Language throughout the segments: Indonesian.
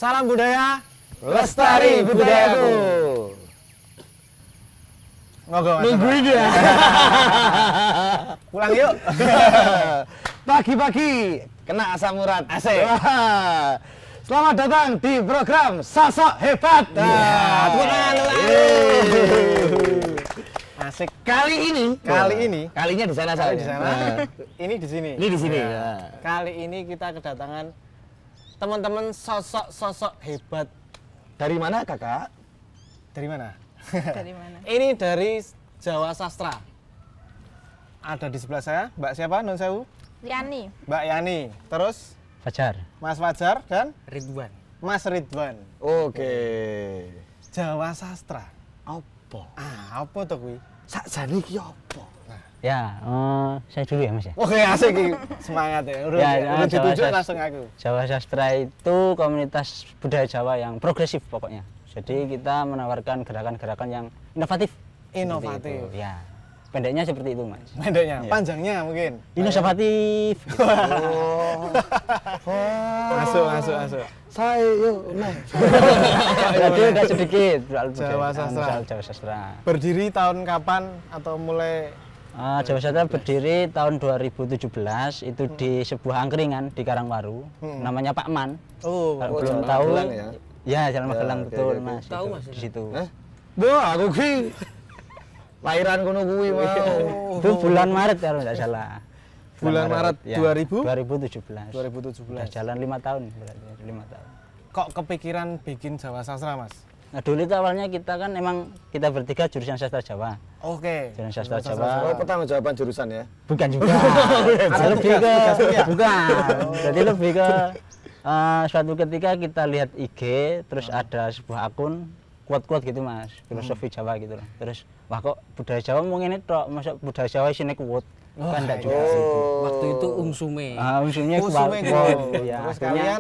Salam budaya, lestari budayaku. Nungguin ya. Pulang yuk. Pagi-pagi kena asam urat. Asik. Wah. Selamat datang di program Sosok Hebat. Asik. Kali ini. Kalinya di sana Kali saya. di sana. Ini di sini. Ini di sini. Ya. Kali ini kita kedatangan teman-teman sosok-sosok hebat. Dari mana, Kakak? Dari mana? Dari mana? Ini dari Jawa Sastra. Ada di sebelah saya, Mbak siapa? Non sewu? Yani. Mbak Yani. Terus Fajar. Mas Fajar dan Ridwan. Mas Ridwan. Oke. Jawa Sastra. Apa? Apa tuh kuwi? Sakjane iki apa? Ya, saya dulu ya Mas ya. Oke, asik iki. Semangat ya. Udah Ya, Jawa ditunjuk Sastra. langsung aku. Jawa Sastra itu komunitas budaya Jawa yang progresif pokoknya. Jadi kita menawarkan gerakan-gerakan yang inovatif. Inovatif. Seperti itu. Ya, pendeknya seperti itu Mas. Pendeknya, Iya. panjangnya mungkin. Inovatif. Gitu. Masuk. Saya yuk, nah. Jadi udah sedikit soal Jawa budaya, Sastra. soal Jawa Sastra. Berdiri tahun kapan atau mulai Jawa Sastra berdiri tahun 2017 itu di sebuah angkringan di Karangwaru, namanya Pak Man. Oh, Kalau oh, belum Jalan tahu, Magelang ya? ya Jalan Ya, Magelang oke, betul oke. Mas. Tahu, itu, Mas, di itu. situ. Wah, aku ki lahiran kono kuwi mau. Itu bulan Maret kalau nggak salah. Bulan Maret 2000? 2017. 2017. Udah jalan 5 tahun berarti 5 tahun. Kok kepikiran bikin Jawa Sastra, Mas? Nah dulu itu awalnya kita kan emang kita bertiga jurusan sastra Jawa. Oke. Jurusan sastra Jawa Jawa. Oh, pertanggungjawaban jurusan ya. Bukan juga. Ada lebih ke tugas kuliah? bukan. Jadi lebih ke suatu ketika kita lihat IG terus ada sebuah akun quote-quote gitu Mas, filosofi Jawa gitu loh. Terus wah kok budaya Jawa mau ngene tok, masa budaya Jawa isinya quote. Kan enggak juga gitu. Waktu itu Ungsume. Usulnya Usume quote. quote. Ya, Terus akhirnya,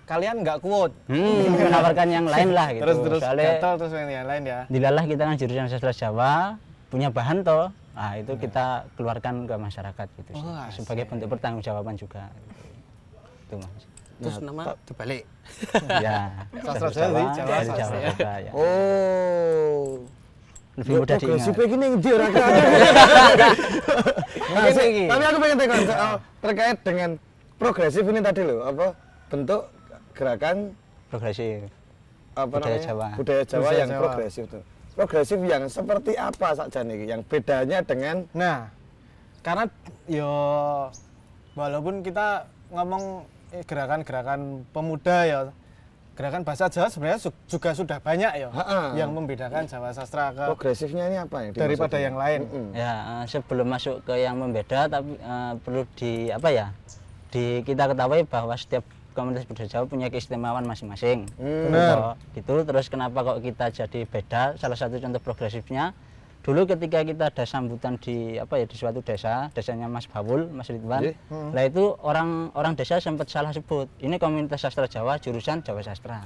kalian nggak quote. menawarkan yang lain lah gitu. Terus Soalnya gatel terus yang lain ya. dilalah kita kan jurusan sastra Jawa, punya bahan toh. Nah, itu kita keluarkan ke masyarakat gitu sih. Oh, asik. Sebagai bentuk pertanggungjawaban juga. Itu Mas. Terus nama dibalik. Ya. Sastra Jawa, Jawa dari Sastra. Sastra, ya. Oh. Lebih mudah diingat. Progresif iki ning ndi ora kan? Mungkin iki. Tapi aku pengen tekan terkait dengan progresif ini tadi loh, apa bentuk gerakan Progresif. apa Budaya namanya? Jawa. Budaya Jawa Budaya yang Jawa. progresif tuh. Progresif yang seperti apa sakjane iki? Yang bedanya dengan Nah, karena yo walaupun kita ngomong gerakan-gerakan pemuda ya, gerakan bahasa Jawa sebenarnya juga sudah banyak ya Ha-ha. yang membedakan Jawa Sastra ke progresifnya ini apa yang daripada dimaksudkan? yang lain. Ya, sebelum masuk ke yang membeda tapi perlu di apa ya? Kita ketahui bahwa setiap komunitas budaya Jawa punya keistimewaan masing-masing. Benar. Gitu. Terus kenapa kok kita jadi beda? Salah satu contoh progresifnya dulu ketika kita ada sambutan di apa ya di suatu desa, desanya Mas Bawul, Mas Ridwan. Nggih. Lah itu orang desa sempat salah sebut. Ini komunitas sastra Jawa jurusan Jawa Sastra.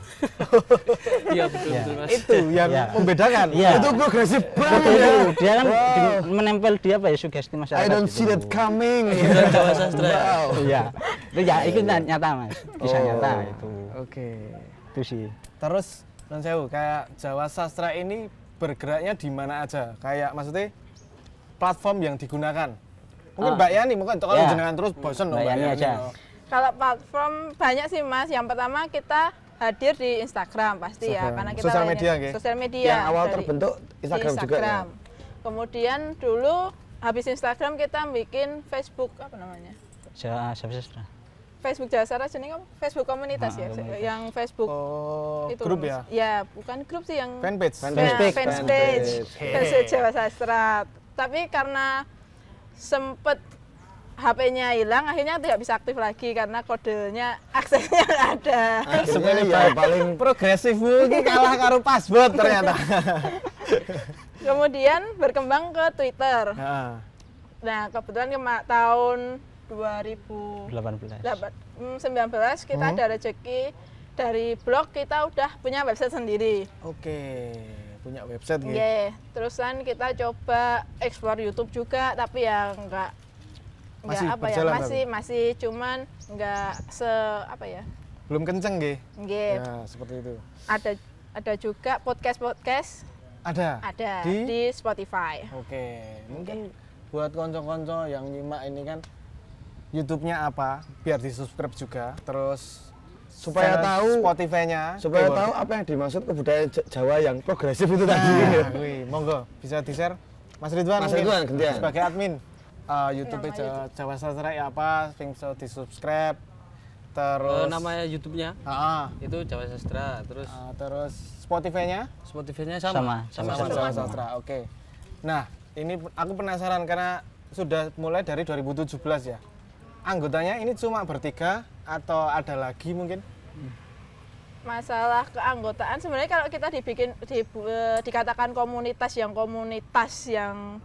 Iya betul Mas. Itu yang Ya. membedakan. Iya. Itu progresif Betul, banget ya. dia kan menempel dia apa ya sugesti masyarakat. I don't gitu. see that coming. Jawa Sastra. Wow. Iya. Itu ya itu nyata Mas. Kisah nyata itu. Oke. Itu sih. Terus non sewu kayak Jawa Sastra ini bergeraknya di mana aja? Kayak maksudnya platform yang digunakan. Mungkin Mbak Yani mungkin kalau Ya. jenengan terus bosen Mbak Yani aja. Kalau platform banyak sih Mas. Yang pertama kita hadir di Instagram pasti ya, Instagram. karena kita Sosial lainnya- media, nggih? Sosial media. Yang awal dari- terbentuk di Instagram juga ya. Kemudian dulu habis Instagram kita bikin Facebook apa namanya? Jawa Sastra. Facebook Jawa Sastra jenenge apa? Facebook komunitas ya. komunitas. Yang Facebook Oh, itu grup Mas. ya? Ya, bukan grup sih yang Fanpage. fanpage. Fanpage. Fanpage Jawa Sastra. Tapi karena sempet HP-nya hilang, akhirnya tidak bisa aktif lagi karena kodenya aksesnya nggak ada. Sebenarnya ya paling Progresifmu ini kalah karo password ternyata. Kemudian berkembang ke Twitter. Heeh. Nah, kebetulan tahun 2019 18. kita ada rezeki dari blog, kita udah punya website sendiri. Oke, punya website gitu. Iya, terusan kita coba explore YouTube juga, tapi ya Masih nggak apa ya, berjalan masih cuman nggak se apa ya, belum kenceng nggih. Nggih. Ya, seperti itu. Ada juga podcast Ada di Spotify. Oke, mungkin buat konco-konco yang nyimak ini kan YouTube-nya apa, biar di-subscribe juga. Terus Supaya channel tahu Spotify-nya. supaya Oke, tahu apa yang dimaksud kebudayaan Jawa yang progresif itu tadi. Nah, wih, monggo bisa di-share Mas Ridwan. Mas mungkin, Ridwan, gantian. sebagai admin YouTube Jawa Sastra ya apa, sing bisa di-subscribe. Terus Nama YouTube-nya itu Jawa Sastra, terus Spotify-nya Spotify-nya Sama. sama Jawa Sastra. Oke. Nah, ini aku penasaran karena sudah mulai dari 2017 ya. Anggotanya ini cuma bertiga atau ada lagi mungkin? Masalah keanggotaan sebenarnya kalau kita dikatakan komunitas yang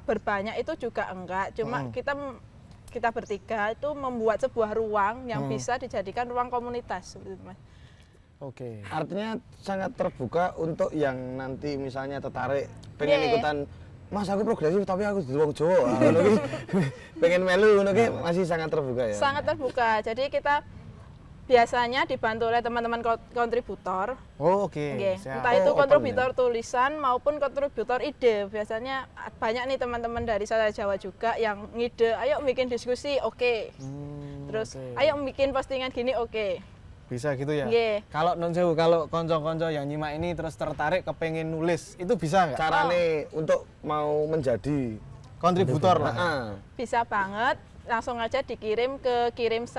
berbanyak itu juga enggak. Cuma kita bertiga itu membuat sebuah ruang yang bisa dijadikan ruang komunitas, gitu, Mas. Oke. Artinya sangat terbuka untuk yang nanti misalnya tertarik pengen Iya. ikutan Mas aku progresif tapi aku di wong Jawa. Ngono ki pengen melu ngono ki masih sangat terbuka ya. Sangat terbuka. Jadi kita biasanya dibantu oleh teman-teman kontributor. Oh, oke. Nggih. Siap. Entah itu open kontributor tulisan maupun kontributor ide. Biasanya banyak nih teman-teman dari Sastra Jawa juga yang ngide, ayo bikin diskusi, oke. Terus ayo bikin postingan gini, oke. Bisa gitu ya? Nggih. Kalau non sewu, kalau konco-konco yang nyimak ini terus tertarik kepengen nulis, itu bisa nggak? Carane untuk mau menjadi Kontributor lah. Heeh. Bisa banget. Langsung aja dikirim ke kirim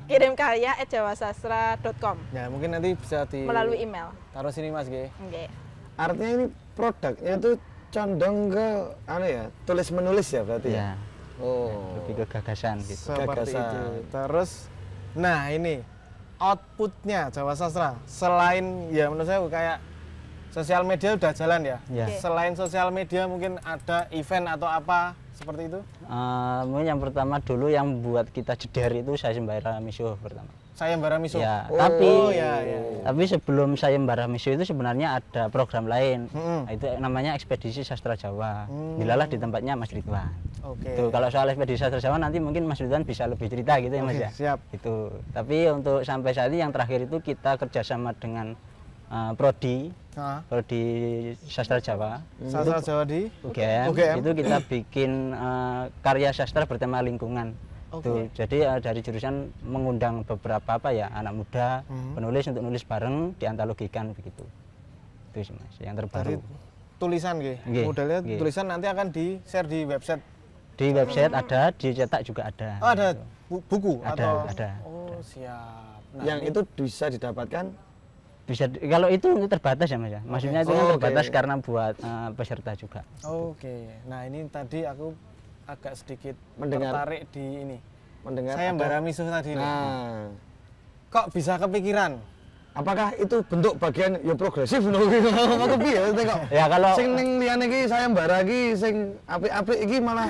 Kirim karya @jawasastra.com Ya, mungkin nanti bisa melalui email. taruh sini Mas, nggih. Nggih. Artinya ini produknya itu condong ke tulis menulis ya berarti ya. Ya, Oh. lebih ke gagasan gitu. Seperti Gagasan. itu. Terus nah, ini outputnya Jawa Sastra selain ya menurut saya kayak sosial media udah jalan ya. Ya. Oke. Selain sosial media mungkin ada event atau apa seperti itu? Mungkin yang pertama dulu yang buat kita jeder itu sayembara misuh pertama. Sayembara misuh. Ya, Oh, tapi sebelum sayembara misuh itu sebenarnya ada program lain. Nah, itu namanya Ekspedisi Sastra Jawa. Dilalah di tempatnya Mas Ridwan. Oke. Itu kalau soal Ekspedisi Sastra Jawa nanti mungkin Mas Ridwan bisa lebih cerita gitu ya Mas Oke, ya. siap. Itu. Tapi untuk sampai saat ini yang terakhir itu kita kerjasama dengan Prodi Nah, Sastra Jawa. Sastra Jawa di UGM, UGM. itu kita bikin karya sastra bertema lingkungan. Oke. Tuh, jadi dari jurusan mengundang beberapa anak muda penulis untuk nulis bareng diantologikan begitu. Itu sih Mas yang dari terbaru. tulisan nggih. Nggih, Modelnya nggih. tulisan nanti akan di-share di website. Di website ada, dicetak juga ada. Oh, ada buku Ada, atau ada. Oh, siap. Nah, yang ini- itu bisa didapatkan Bisa kalau itu terbatas ya Mas ya. Maksudnya itu kan Oh, terbatas oke. karena buat peserta juga. Oke. Nah, ini tadi aku agak sedikit Mendengar. tertarik di ini. mendengar Sayembara ada- misuh tadi nih. Nah, Kok bisa kepikiran? apakah itu bentuk bagian ya progresif lho apa kepiye tengok. Ya kalau Sing ning liyane iki sayembara iki sing apik-apik iki malah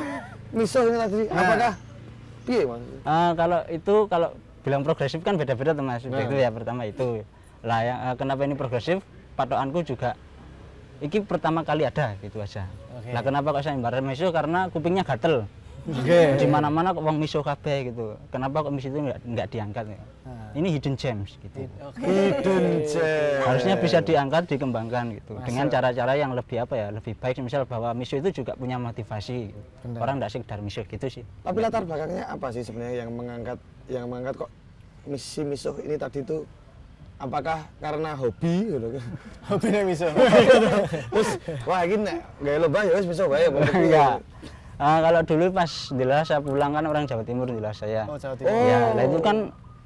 misuh ini tadi. Apakah piye Mas? kalau bilang progresif kan beda-beda tuh Mas. Itu ya pertama itu. Lah yang kenapa ini progresif? Patokanku juga iki pertama kali ada gitu aja. Oke. Lah kenapa kok sayembara misuh? Karena kupingnya gatel. Oke. Di mana-mana kok wong misuh kabeh gitu. Kenapa kok misuh itu nggak diangkat ya? Ini hidden gems gitu. Hidden gem. Harusnya bisa diangkat, dikembangkan gitu. Dengan cara-cara yang lebih lebih baik. Misal bahwa misuh itu juga punya motivasi. Gitu. Orang nggak sekedar misuh gitu sih. Tapi latar belakangnya apa sih sebenarnya yang mengangkat kok misi misuh ini tadi itu apakah karena hobi gitu kan? Hobinya misuh. Terus wah ini nek gaya lomba ya wis misuh wae apa piye? Enggak. Kalau dulu pas Dila saya pulang kan orang Jawa Timur Dila saya. Oh, Jawa Timur. Ya, lah itu kan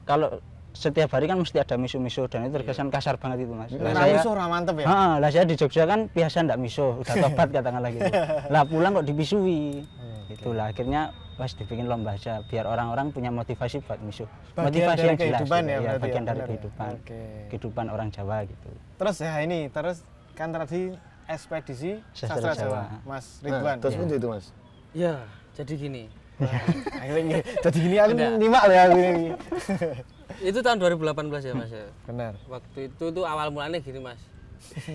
kalau setiap hari kan mesti ada misuh-misuh dan itu terkesan kasar banget itu Mas. Lah Nah, misuh ora mantep ya. lah saya di Jogja kan biasa ndak misuh, udah tobat katakanlah gitu. Lah pulang kok dipisui. Itulah akhirnya pas dibikin lomba aja biar orang-orang punya motivasi buat misuh. Bagian Motivasi dari yang jelas. kehidupan gitu. ya, berarti bagian ya, dari benar ya? kehidupan. Oke. Kehidupan orang Jawa gitu. Terus ya ini, terus kan tadi ekspedisi Sastra Sastra Jawa, Jawa. Mas Nah, Ridwan. terus pun itu Mas. Ya, jadi gini. Akhirnya jadi gini aku Enggak. nyimak loh ya gini. Itu tahun 2018 ya Mas ya. Benar. Waktu itu tuh awal mulanya gini Mas.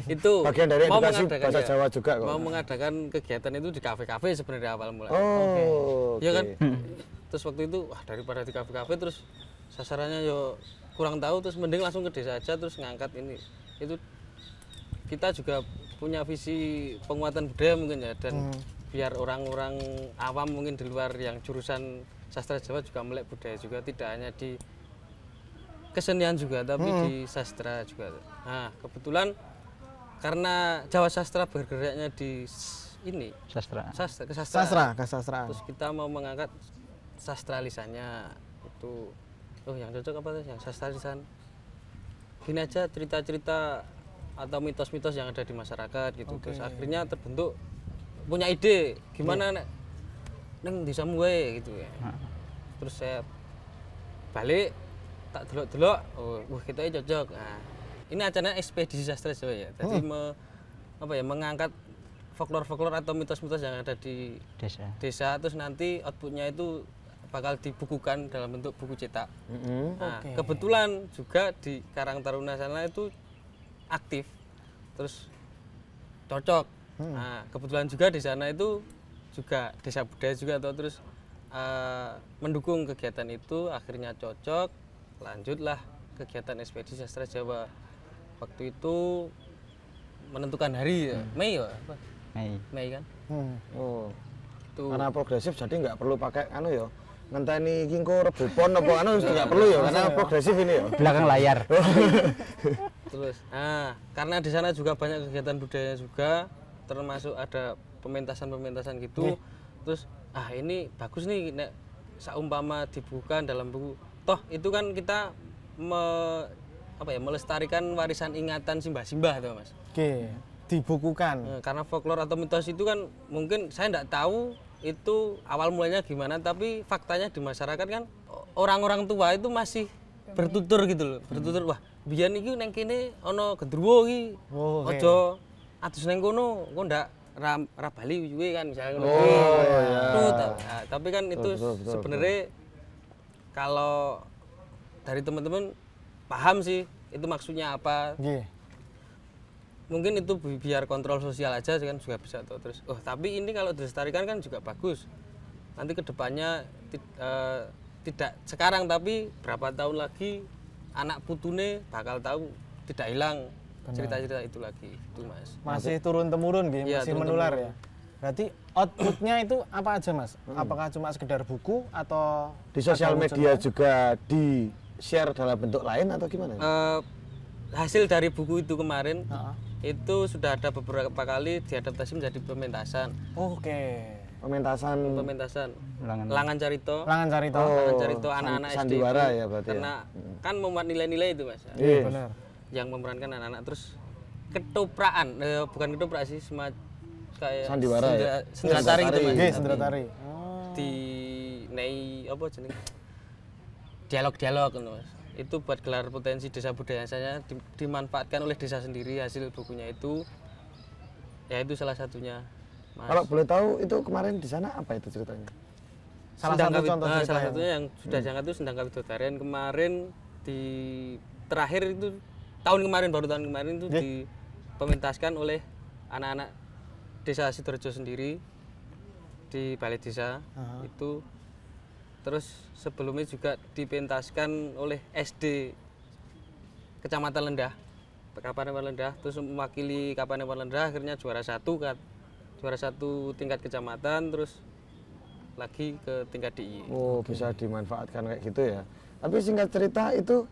Itu Bagian dari mau edukasi mengadakan, bahasa ya, Jawa juga kok. mau mengadakan kegiatan itu di kafe-kafe sebenarnya awal mulanya. Oh, Ya kan? oke. Terus waktu itu wah daripada di kafe-kafe terus sasarannya yo kurang tahu terus mending langsung ke desa aja terus ngangkat ini. Itu kita juga punya visi penguatan budaya mungkin ya, dan biar orang-orang awam mungkin di luar yang jurusan sastra Jawa juga melek budaya juga, tidak hanya di kesenian juga tapi di sastra juga. Nah kebetulan karena Jawa Sastra bergeraknya di ini Sastra. Kesastraan. terus kita mau mengangkat sastra lisannya itu. Yang cocok apa tuh? Yang sastra lisan. Gini aja cerita-cerita atau mitos-mitos yang ada di masyarakat gitu. Terus akhirnya terbentuk punya ide gimana nek neng desa gue gitu ya. Terus saya balik tak delok-delok, wah kita cocok. Nah, ini acaranya ekspedisi sastra Jawa ya. Jadi mengangkat folklore atau mitos-mitos yang ada di desa terus nanti outputnya itu bakal dibukukan dalam bentuk buku cetak. Nah, kebetulan juga di Karang Taruna sana itu aktif, terus cocok. Nah, kebetulan juga di sana itu juga desa budaya juga atau terus mendukung kegiatan itu, akhirnya cocok, lanjutlah kegiatan ekspedisi sastra Jawa. Waktu itu menentukan hari ya, Mei ya, apa? Mei kan? Oh. Itu Karena progresif jadi nggak perlu pakai anu ya. Ngenteni kingko rebupon apa anu nggak perlu ya karena progresif ini ya. Belakang layar. terus. Nah, karena di sana juga banyak kegiatan budaya juga, termasuk ada pementasan gitu. Terus ini bagus nih nek saumpama dibukukan dalam buku. Toh itu kan kita melestarikan warisan ingatan simbah-simbah tuh Mas. Oke, dibukukan. Karena folklore atau mitos itu kan mungkin saya enggak tahu itu awal mulanya gimana, tapi faktanya di masyarakat kan orang-orang tua itu masih bertutur gitu loh. Bertutur, wah biyen iki neng kene ana gendruwo iki. Aja atus neng kono, kok ndak ra bali kuwi kan misalnya ngono. Tapi kan itu sebenarnya kalau dari teman-teman paham sih itu maksudnya apa. Mungkin itu biar kontrol sosial aja kan juga bisa tuh. Terus tapi ini kalau dilestarikan kan juga bagus. Nanti kedepannya tidak sekarang tapi berapa tahun lagi anak putune bakal tahu, tidak hilang cerita-cerita itu lagi itu Mas. Masih turun temurun gitu, masih menular ya. Berarti outputnya itu apa aja Mas? Apakah cuma sekedar buku atau di sosial media juga di share dalam bentuk lain atau gimana? Hasil dari buku itu kemarin itu sudah ada beberapa kali diadaptasi menjadi pementasan. Pementasan. Langan Carito anak-anak SD. Sandiwara ya berarti. Karena kan memuat nilai-nilai itu Mas. Iya benar. Yang memerankan anak-anak terus ketopraan, bukan ketoprak sih, kayak sandiwara ya. Sendratari gitu Mas. Sendratari. Di nei apa jeneng? Dialog-dialog gitu Mas. Itu buat gelar potensi desa budaya saya dimanfaatkan oleh desa sendiri hasil bukunya itu. Ya itu salah satunya. Mas. Kalau boleh tahu itu kemarin di sana apa itu ceritanya? Salah satunya yang sudah diangkat itu Sendang Kawidodaren kemarin di terakhir itu tahun kemarin itu dipementaskan oleh anak-anak desa Sidorejo sendiri di balai desa itu. Terus sebelumnya juga dipentaskan oleh SD Kecamatan Lendah, Kapanewon Lendah, terus mewakili Kapanewon Lendah akhirnya juara satu tingkat kecamatan, terus lagi ke tingkat DI. Bisa dimanfaatkan kayak gitu ya. Tapi singkat cerita itu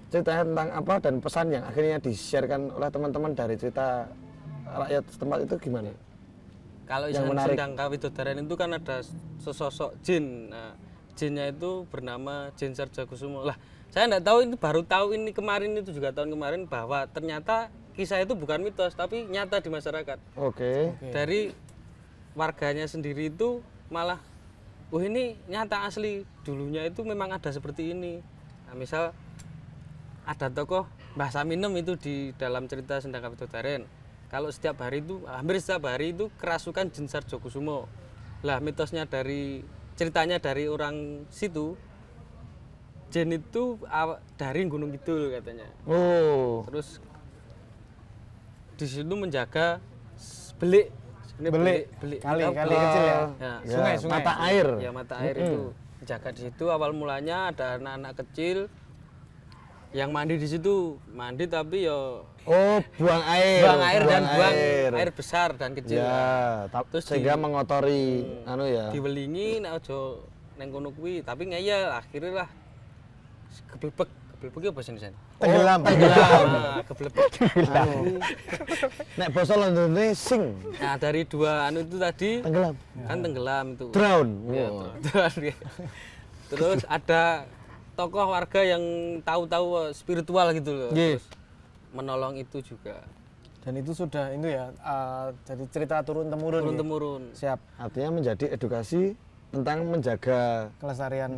ceritanya tentang apa dan pesan yang akhirnya di-sharekan oleh teman-teman dari cerita rakyat setempat itu gimana? Kalau yang Sendang Kawidodaren itu kan ada sesosok jin. Nah, jinnya itu bernama Jin Sarjakusumo. Lah, saya enggak tahu, ini baru tahu ini kemarin, itu juga tahun kemarin, bahwa ternyata kisah itu bukan mitos tapi nyata di masyarakat. Dari warganya sendiri itu malah ini nyata asli, dulunya itu memang ada seperti ini. Nah, misal ada tokoh Mbah Saminem itu di dalam cerita Sendang Kawidodaren. Kalau setiap hari itu, hampir setiap hari itu kerasukan Jin Sarjakusumo. Lah mitosnya ceritanya dari orang situ, Jin itu dari Gunung Kidul katanya. Terus di situ menjaga belik kali kecil ya. Sungai mata air. Ya mata air itu menjaga di situ. Awal mulanya ada anak-anak kecil yang mandi di situ mandi tapi yo Oh, buang air. buang air dan buang air besar dan kecil. Ya, Terus sehingga mengotori anu ya. diwelingi nek aja neng kono kuwi, tapi ngeyel akhirnya lah keblebek. Keblebek apa bahasa Indonesia? Tenggelam. Nah, keblebek. Nek basa Londone sing Nah, dari dua anu itu tadi tenggelam. kan tenggelam itu. Drown. Iya, Wah. Terus ada tokoh warga yang tahu-tahu spiritual gitu loh. Nggih. Terus menolong itu juga Dan itu sudah itu ya jadi cerita turun temurun. turun ya? temurun. Siap. Artinya menjadi edukasi tentang menjaga Kelestarian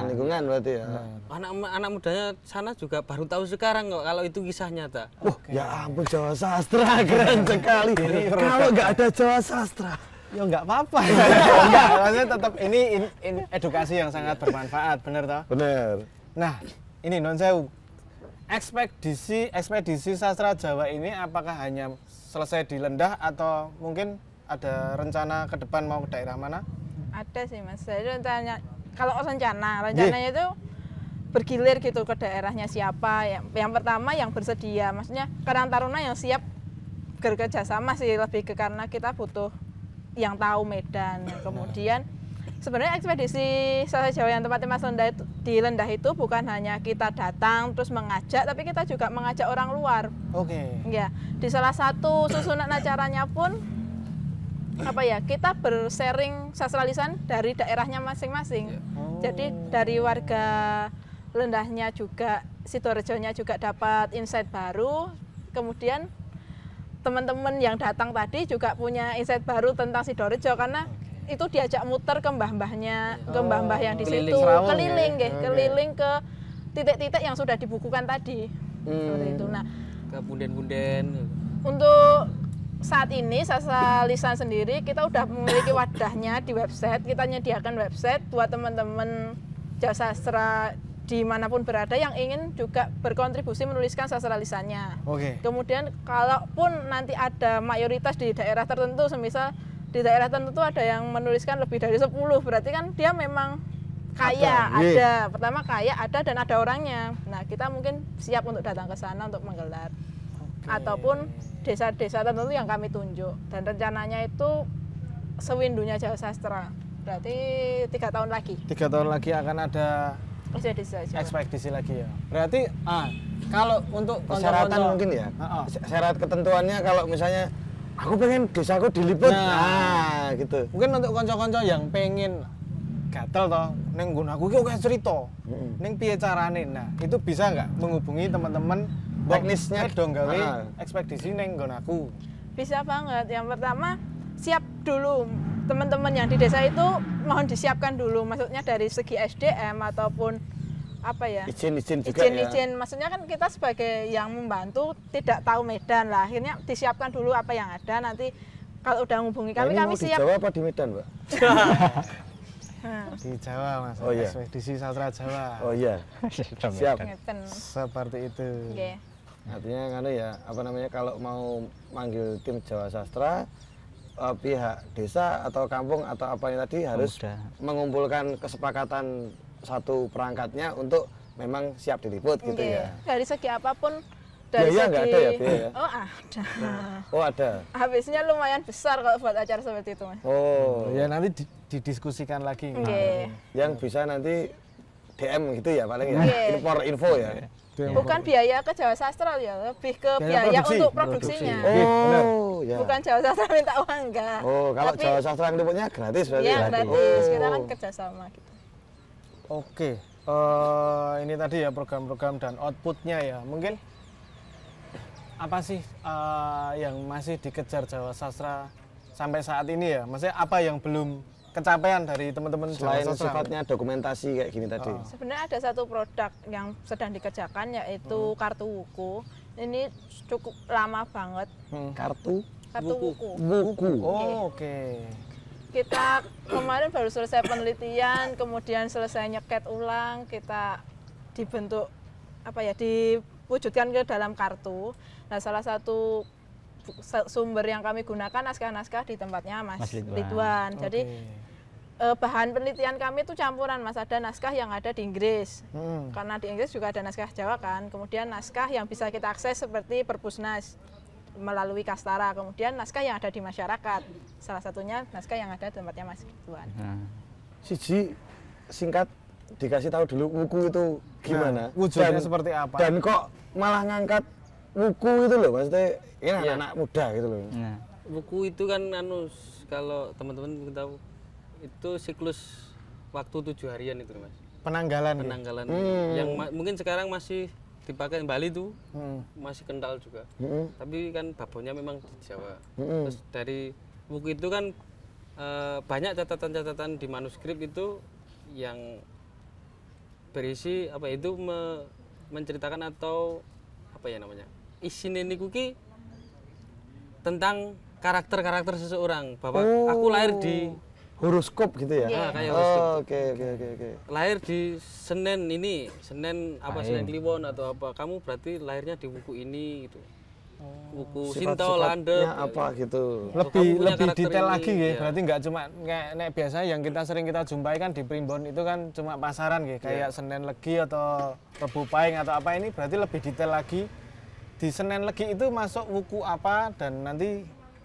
lingkungan berarti ya. Anak mudanya sana juga baru tahu sekarang kok kalau itu kisah nyata. Wah, ya ampun Jawa Sastra keren sekali. Kalau nggak ada Jawa Sastra, Ya nggak apa-apa. Enggak, maksudnya tetap ini edukasi yang sangat bermanfaat, bener toh? bener. Nah, ini non sewu. Ekspedisi sastra Jawa ini apakah hanya selesai di Lendah atau mungkin ada rencana ke depan mau ke daerah mana? Ada sih Mas. Jadi rencananya itu bergilir gitu ke daerahnya siapa. Yang pertama yang bersedia, maksudnya Karang Taruna yang siap bekerja sama sih, lebih ke karena kita butuh yang tahu medan. Kemudian sebenarnya ekspedisi Sastra Jawa yang tempatnya Mas Lendah itu, di Lendah itu bukan hanya kita datang terus mengajak, tapi kita juga mengajak orang luar. Oke. Ya, di salah satu susunan acaranya pun kita bersharing sastra lisan dari daerahnya masing-masing. Jadi dari warga Lendahnya juga, Sidoarjonya juga dapat insight baru. Kemudian teman-teman yang datang tadi juga punya insight baru tentang Sidoarjo karena itu diajak muter ke mbah-mbahnya, ke mbah-mbah yang di keliling situ, Serawung keliling ya? nggih, keliling ke titik-titik yang sudah dibukukan tadi. Seperti itu. Nah, Ke punden-punden. untuk saat ini Sastra Lisan sendiri kita udah memiliki wadahnya di website. Kita menyediakan website buat teman-teman Jawa Sastra dimanapun berada yang ingin juga berkontribusi menuliskan sastra lisannya. Oke. Kemudian kalaupun nanti ada mayoritas di daerah tertentu, semisal di daerah tertentu ada yang menuliskan lebih dari 10, berarti kan dia memang kaya, ada. Pertama kaya, ada dan ada orangnya. Nah, kita mungkin siap untuk datang ke sana untuk menggelar. Ataupun desa-desa tertentu yang kami tunjuk. Dan rencananya itu sewindunya Jawa Sastra. Berarti 3 tahun lagi 3 tahun lagi akan ada ekspedisi Jawa. ekspedisi lagi ya. Berarti kalau untuk Persyaratan konco-konco- mungkin ya. Heeh. Syarat ketentuannya kalau misalnya aku pengen desaku diliput, Nah. gitu. Mungkin untuk konco-konco yang pengen gatel toh neng nggon aku iki oke cerita. Neng piye carane? Nah, itu bisa nggak menghubungi teman-teman Teknisnya. dong gawe Ah. ekspedisi neng nggon aku. Bisa banget. Yang pertama siap dulu, teman-teman yang di desa itu mohon disiapkan dulu, maksudnya dari segi SDM ataupun Izin-izin juga ya. izin-izin. Maksudnya kan kita sebagai yang membantu tidak tahu medan lah, akhirnya disiapkan dulu apa yang ada, nanti kalau udah menghubungi Nah, kami ini mau di siap. Jawa apa di Medan, Mbak? Nah, Di Jawa Mas, Oh, iya. ekspedisi sastra Jawa. Oh iya, siap. ngeten. Seperti itu. Nggih. Artinya nganu ya, apa namanya, kalau mau manggil tim Jawa Sastra, pihak desa atau kampung atau apa yang tadi harus Udah. mengumpulkan kesepakatan satu perangkatnya untuk memang siap diliput gitu Nggih. ya. Dari segi apapun, dari Biaya segi nggak ada ya, biaya? Oh, ada. Oh ada. Habisnya lumayan besar kalau buat acara seperti itu, Mas. Oh, Ya nanti didiskusikan lagi. Nggih. yang bisa nanti DM gitu ya paling ya. Nggih. Info ya. Bukan biaya ke Jawa Sastra ya, lebih ke Biaya biaya produksi. untuk produksinya. Oh, ya. Bukan Jawa Sastra minta uang enggak. Oh, kalau Tapi, Jawa Sastra yang liputnya gratis berarti ya ya? gratis, kita kan Oh. kerjasama gitu. Oke, ini tadi ya program-program dan outputnya ya. Mungkin apa sih yang masih dikejar Jawa Sastra sampai saat ini ya? Maksudnya apa yang belum kecapean dari teman-teman Jawa Selain Sastra? sifatnya dokumentasi kayak gini tadi. Sebenarnya ada satu produk yang sedang dikerjakan yaitu kartu wuku. Ini cukup lama banget. Kartu Kartu wuku. buku. Oh, oke. Kita kemarin baru selesai penelitian, kemudian selesai nyeket ulang, kita dibentuk diwujudkan ke dalam kartu. Nah, salah satu sumber yang kami gunakan naskah-naskah di tempatnya Mas Mas Ridwan. Ridwan. Jadi Oke. bahan penelitian kami itu campuran Mas, ada naskah yang ada di Inggris. Hmm. Karena di Inggris juga ada naskah Jawa kan. Kemudian naskah yang bisa kita akses seperti Perpusnas melalui Kastara. Kemudian naskah yang ada di masyarakat. Salah satunya naskah yang ada di tempatnya Mas Ridwan. Nah, Siji singkat dikasih tahu dulu wuku itu gimana, wujudnya seperti apa? dan kok malah ngangkat wuku itu loh, maksudnya ini Iya. anak-anak muda gitu loh. nah. Buku itu kan kalau teman-teman mungkin tahu itu siklus waktu 7 harian itu Mas. Penanggalan. ya? Penanggalan yang mungkin sekarang masih dipakai di Bali tuh Hmm. masih kental juga. Mm-mm. Tapi kan babonnya memang di Jawa. Mm-mm. Terus dari buku itu kan banyak catatan-catatan di manuskrip itu yang berisi apa itu menceritakan atau apa ya namanya isine niku ki tentang karakter seseorang bahwa aku lahir di Horoskop gitu ya? kayak horoskop. Oke. Lahir di Senin ini, Senin apa Senin Kliwon atau apa. Kamu berarti lahirnya di wuku ini gitu. Wuku Sinto Landep. Sifatnya apa gitu? Kamu punya Lebih karakter detail ini, lagi ya. iya. Berarti nggak cuma nek biasa yang kita sering kita jumpai kan di Primbon itu kan cuma pasaran gitu, kayak Senen Legi atau Rebu Pahing atau apa, ini berarti lebih detail lagi. Di Senen Legi itu masuk wuku apa dan nanti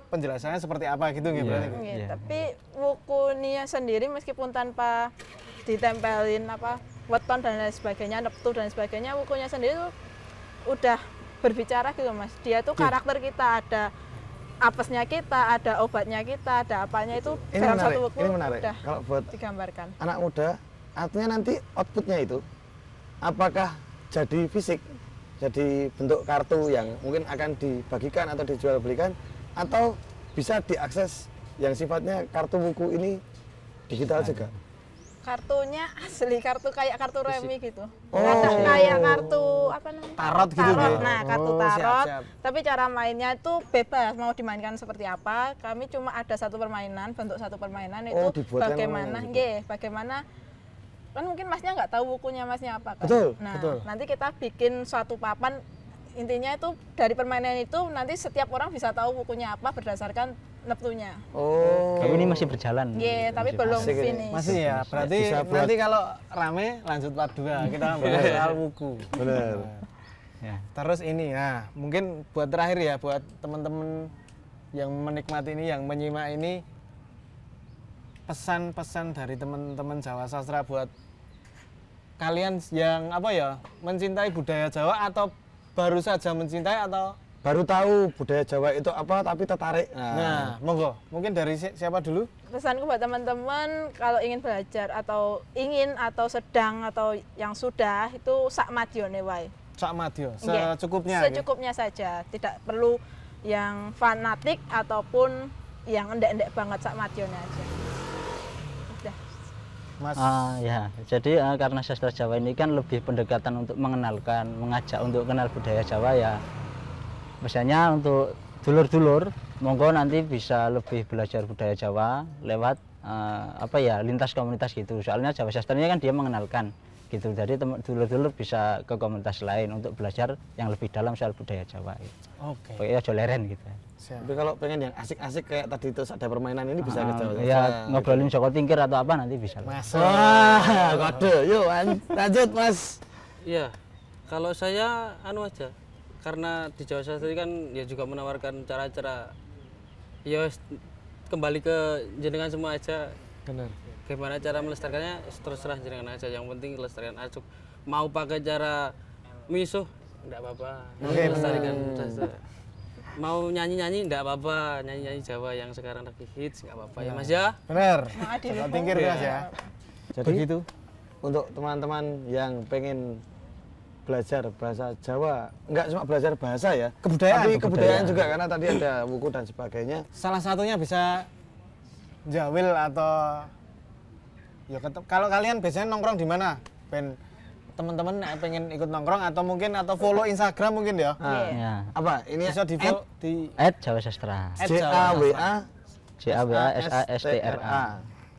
penjelasannya seperti apa gitu gitu berarti. Iya, Iya. tapi wukunya sendiri meskipun tanpa ditempelin apa weton dan lain sebagainya, neptu dan sebagainya, wukunya sendiri tuh udah berbicara gitu Mas. Dia tuh karakter kita, ada apesnya kita, ada obatnya kita, ada apanya itu Ini dalam menarik, satu wuku ini menarik. udah Kalau buat digambarkan. anak muda, artinya nanti outputnya itu apakah jadi fisik, jadi bentuk kartu yang mungkin akan dibagikan atau dijual belikan, atau bisa diakses yang sifatnya kartu buku ini digital juga. Kartunya asli kartu kayak kartu remi gitu. Oh. Kayak kartu apa namanya? Tarot gitu Tarot. ya? Nah, kartu Oh, tarot. siap. Tapi cara mainnya itu bebas mau dimainkan seperti apa. Kami cuma ada satu permainan, bentuk satu permainan itu dibuatkan bagaimana, gitu. bagaimana kan mungkin Masnya nggak tahu bukunya Masnya apa kan. Betul, Nah, betul. nanti kita bikin suatu papan. Intinya itu dari permainan itu nanti setiap orang bisa tahu bukunya apa berdasarkan neptunya. Oh, Tapi ini masih berjalan. Iya, tapi belum asik ini. finish. Masih ya, berarti Bisa buat- nanti kalau rame lanjut part 2 kita bahas soal wuku. benar. Ya. Terus ini, nah mungkin buat terakhir ya, buat teman-teman yang menikmati ini, yang menyimak ini, pesan-pesan dari teman-teman Jawa Sastra buat kalian yang apa ya, mencintai budaya Jawa atau baru saja mencintai atau Baru tahu budaya Jawa itu apa tapi tertarik. nah monggo, mungkin dari siapa dulu? Pesanku buat teman-teman kalau ingin belajar atau sedang atau yang sudah itu sak madyone wae. Sak Madyo, Nggih, secukupnya. secukupnya saja, tidak perlu yang fanatik ataupun yang endek-endek banget, sak madyone aja. Udah. Mas. Ya, jadi karena sastra Jawa ini kan lebih pendekatan untuk mengenalkan, mengajak untuk kenal budaya Jawa ya. Misalnya untuk dulur-dulur, monggo nanti bisa lebih belajar budaya Jawa lewat lintas komunitas gitu. Soalnya Jawa Sastra ini kan dia mengenalkan gitu. Jadi dulur-dulur bisa ke komunitas lain untuk belajar yang lebih dalam soal budaya Jawa. Gitu. Oke. Pokoknya aja leren gitu. Siap. Tapi kalau pengen yang asik-asik kayak tadi itu ada permainan ini bisa ke Jawa. Ya ngobrolin Joko Tingkir atau apa nanti bisa. Masuk. Wah, kode. Yuk, lanjut Mas. Iya, kalau saya anu aja, karena di Jawa Sastra ini kan ya juga menawarkan cara-cara, ya kembali ke jenengan semua aja. Benar. Gimana cara melestarikannya terserah jenengan aja. Yang penting lestarikan aja. Mau pakai cara misuh, enggak apa-apa. Oke, Melestarikan sastra. Mau nyanyi-nyanyi enggak apa-apa, nyanyi-nyanyi Jawa yang sekarang lagi hits enggak apa-apa ya Mas ya. Benar. Adil. Joko Tingkir Mas ya. Jadi Begitu. untuk teman-teman yang pengen belajar bahasa Jawa, enggak cuma belajar bahasa ya, Kebudayaan. tapi kebudayaan juga, karena tadi ada buku dan sebagainya. Salah satunya bisa jawil atau ya kalau kalian biasanya nongkrong di mana? Teman-teman pengen ikut nongkrong atau mungkin follow Instagram mungkin ya. Nah, Ya. apa ini Bisa di follow di Jawa Sastra. JAWA JAWASASTRA.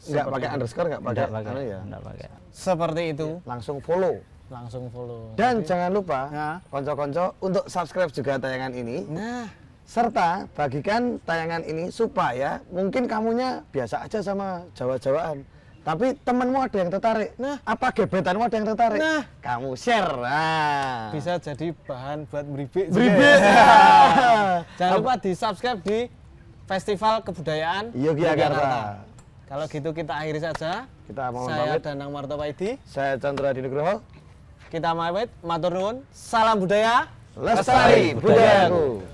Enggak pakai underscore, enggak pakai Enggak pakai. anu ya. Enggak pakai. seperti itu. Langsung follow. Langsung follow. Dan jangan lupa Ya. konco-konco untuk subscribe juga tayangan ini, Nah, serta bagikan tayangan ini supaya mungkin kamunya biasa aja sama Jawa-Jawaan, tapi temenmu ada yang tertarik. Nah. Apa gebetanmu ada yang tertarik? Nah. Kamu share. Nah. Bisa jadi bahan buat meribik. Beribik. Jangan lupa di subscribe di Festival Kebudayaan Yogyakarta. Kalau gitu kita akhiri saja. Kita mohon Saya pamit. Danang Martopaidi. Saya Chandra Dinugroho. Kita pamit. Matur nuwun. Salam budaya. Lestari budayaku.